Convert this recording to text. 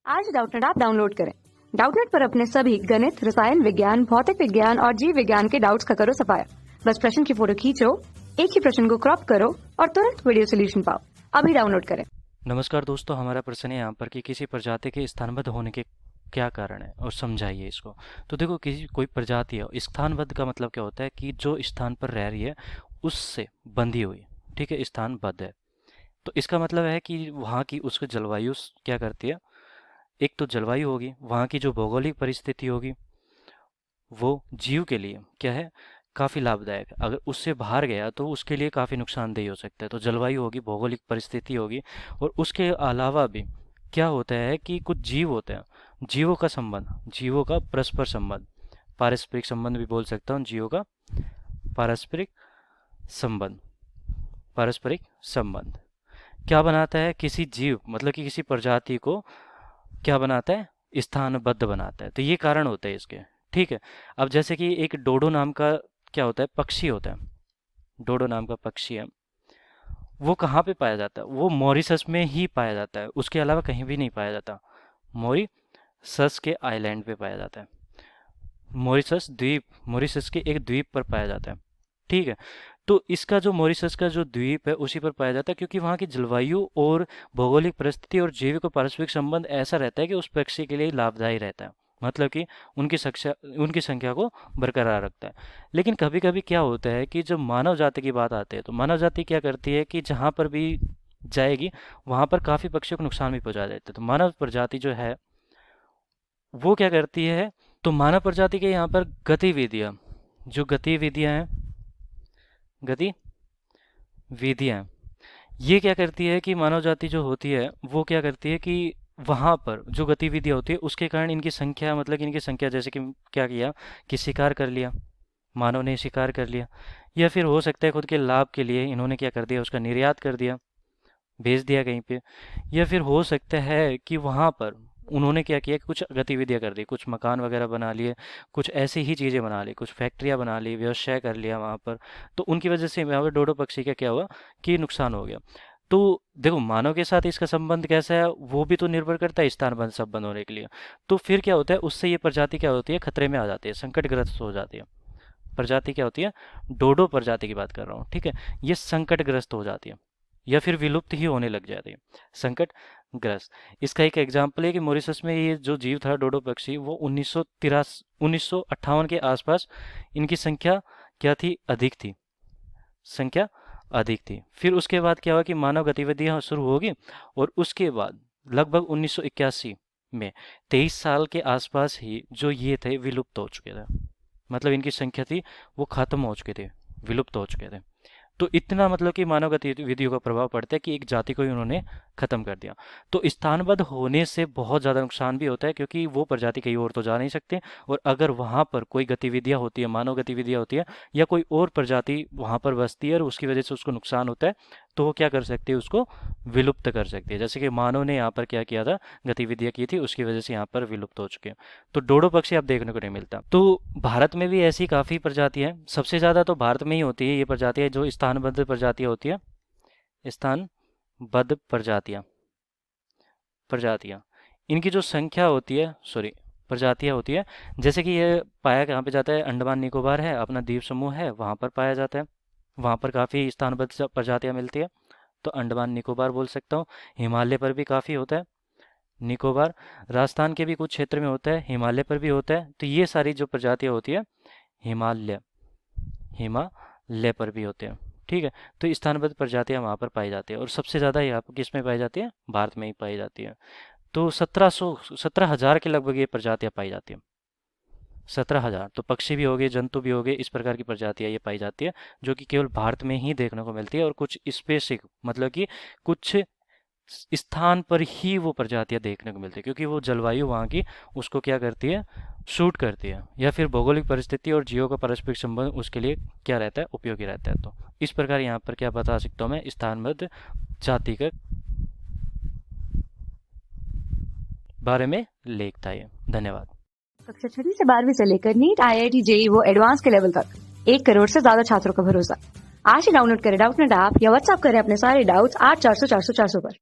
आज Doubtnut app download करें। Doubtnut पर अपने सभी गणित, रसायन विज्ञान, भौतिक विज्ञान और जीव विज्ञान के डाउट्स का करो सफाया। बस प्रश्न की फोटो खींचो, एक ही प्रश्न को क्रॉप करो और तुरंत वीडियो सोल्यूशन पाओ। अभी डाउनलोड करें। नमस्कार दोस्तों, हमारा प्रश्न है यहाँ पर कि किसी प्रजाति के स्थानबद्ध होने के क्या कारण है और समझाइए इसको। तो देखो, किसी कोई प्रजाति है, स्थानबद्ध का मतलब क्या होता है कि जो स्थान पर रह रही है उससे बंधी हुई, ठीक है, स्थानबद्ध है। तो इसका मतलब है कि वहाँ की उसकी जलवायु क्या करती है। एक तो जलवायु होगी, वहाँ की जो भौगोलिक परिस्थिति होगी वो जीव के लिए क्या है, काफ़ी लाभदायक है। अगर उससे बाहर गया तो उसके लिए काफ़ी नुकसानदेह हो सकता है। तो जलवायु होगी, भौगोलिक परिस्थिति होगी, और उसके अलावा भी क्या होता है कि कुछ जीव होते हैं, जीवों का संबंध, जीवों का परस्पर संबंध, पारस्परिक संबंध भी बोल सकता हूँ, जीवों का पारस्परिक संबंध। पारस्परिक संबंध क्या बनाता है, किसी जीव मतलब कि किसी प्रजाति को क्या बनाता है, स्थानबद्ध बनाता है। तो ये कारण होते हैं इसके, ठीक है। अब जैसे कि एक डोडो नाम का क्या होता है, पक्षी होता है, डोडो नाम का पक्षी है। वो कहाँ पे पाया जाता है, वो मॉरिशस में ही पाया जाता है, उसके अलावा कहीं भी नहीं पाया जाता। मॉरिशस के आइलैंड पे पाया जाता है, मॉरिशस द्वीप, मॉरिशस के एक द्वीप पर पाया जाता है, ठीक है। तो इसका जो मॉरिशस का जो द्वीप है उसी पर पाया जाता है, क्योंकि वहाँ की जलवायु और भौगोलिक परिस्थिति और जैविक और पारस्परिक संबंध ऐसा रहता है कि उस पक्षी के लिए लाभदायी रहता है, मतलब कि उनकी संख्या को बरकरार रखता है। लेकिन कभी कभी क्या होता है कि जब मानव जाति की बात आती है तो मानव जाति क्या करती है कि जहाँ पर भी जाएगी वहाँ पर काफ़ी पक्षियों को नुकसान भी पहुँचा देते हैं। तो मानव प्रजाति जो है वो क्या करती है, तो मानव प्रजाति के यहाँ पर गतिविधियाँ, जो गतिविधियाँ हैं, गतिविधियाँ, ये क्या करती है कि मानव जाति जो होती है वो क्या करती है कि वहाँ पर जो गतिविधियाँ होती है उसके कारण इनकी संख्या, मतलब कि इनकी संख्या, जैसे कि क्या किया कि शिकार कर लिया, मानव ने शिकार कर लिया, या फिर हो सकता है खुद के लाभ के लिए इन्होंने क्या कर दिया, उसका निर्यात कर दिया, भेज दिया कहीं पे। या फिर हो सकता है कि वहाँ पर उन्होंने क्या किया कि कुछ गतिविधियाँ कर दी, कुछ मकान वगैरह बना लिए, कुछ ऐसी ही चीज़ें बना ली, कुछ फैक्ट्रियाँ बना ली, व्यवसाय कर लिया वहाँ पर। तो उनकी वजह से यहाँ पर डोडो पक्षी का क्या हुआ कि नुकसान हो गया। तो देखो, मानव के साथ इसका संबंध कैसा है वो भी तो निर्भर करता है स्थान संबंध होने के लिए। तो फिर क्या होता है, उससे ये प्रजाति क्या होती है, खतरे में आ जाती है, संकटग्रस्त हो जाती है। प्रजाति क्या होती है, डोडो प्रजाति की बात कर रहा हूँ, ठीक है, ये संकटग्रस्त हो जाती है या फिर विलुप्त ही होने लग जाती है, संकटग्रस्त। इसका एक एग्जाम्पल है कि मॉरिशस में ये जो जीव था डोडो पक्षी, वो 1958 के आसपास इनकी संख्या क्या थी, अधिक थी, संख्या अधिक थी। फिर उसके बाद क्या हुआ कि मानव गतिविधियां शुरू होगी, और उसके बाद लगभग 1981 में 23 साल के आसपास ही जो ये थे विलुप्त हो चुके थे, मतलब इनकी संख्या थी वो खत्म हो चुके थे, विलुप्त हो चुके थे। तो इतना मतलब कि मानव गतिविधियों का प्रभाव पड़ता है कि एक जाति को ही उन्होंने खत्म कर दिया। तो स्थानबद्ध होने से बहुत ज़्यादा नुकसान भी होता है, क्योंकि वो प्रजाति कहीं और तो जा नहीं सकते, और अगर वहाँ पर कोई गतिविधियाँ होती है, मानव गतिविधियाँ होती है, या कोई और प्रजाति वहाँ पर बसती है और उसकी वजह से उसको नुकसान होता है, तो वो क्या कर सकती है, उसको विलुप्त कर सकती है। जैसे कि मानव ने यहाँ पर क्या किया था, गतिविधियाँ की थी, उसकी वजह से यहाँ पर विलुप्त हो चुके हैं। तो डोडो पक्षी अब देखने को नहीं मिलता। तो भारत में भी ऐसी काफ़ी प्रजातियाँ हैं, सबसे ज़्यादा तो भारत में ही होती है ये प्रजातियाँ, जो स्थानबद्ध प्रजातियाँ होती है, स्थानबद्ध प्रजातियाँ इनकी जो संख्या होती है, सॉरी, प्रजातियाँ होती है, जैसे कि ये पाया कहाँ पे जाता है, अंडमान निकोबार है अपना द्वीप समूह है, वहाँ पर पाया जाता है, वहाँ पर काफ़ी स्थानबद्ध प्रजातियाँ मिलती है, तो अंडमान निकोबार बोल सकता हूँ। हिमालय पर भी काफ़ी होता है, निकोबार, राजस्थान के भी कुछ क्षेत्र में होता है, हिमालय पर भी होता है। तो ये सारी जो प्रजातियाँ होती है हिमालय, हिमालय पर भी होते हैं, ठीक है। तो स्थानबद्ध प्रजातियाँ वहाँ पर पाई जाती है, और सबसे ज़्यादा यहाँ पर किस में पाई जाती है, भारत में ही पाई जाती है। तो 17,000 के लगभग ये प्रजातियाँ पाई जाती हैं, 17,000। तो पक्षी भी हो गए, जंतु भी हो गए, इस प्रकार की प्रजातियाँ ये पाई जाती है, जो कि केवल भारत में ही देखने को मिलती है, और कुछ स्पेसिफिक, मतलब कि कुछ स्थान पर ही वो प्रजातियाँ देखने को मिलती है, क्योंकि वो जलवायु वहाँ की उसको क्या करती है, शूट करती है, या फिर भौगोलिक परिस्थिति और जीवों का पारस्परिक संबंध उसके लिए क्या रहता है, उपयोगी रहता है। तो इस प्रकार यहाँ पर क्या बता सकता हूँ मैं, स्थानबद्ध जाति के बारे में लेख था ये। धन्यवाद। कक्षा 6 से 12वीं से लेकर नीट, IIT, JEE वो एडवांस के लेवल तक 1 करोड़ से ज्यादा छात्रों का भरोसा। आज ही डाउनलोड करें डाउटनेट ऐप या व्हाट्सएप करें अपने सारे डाउट्स 8400 400 400 पर।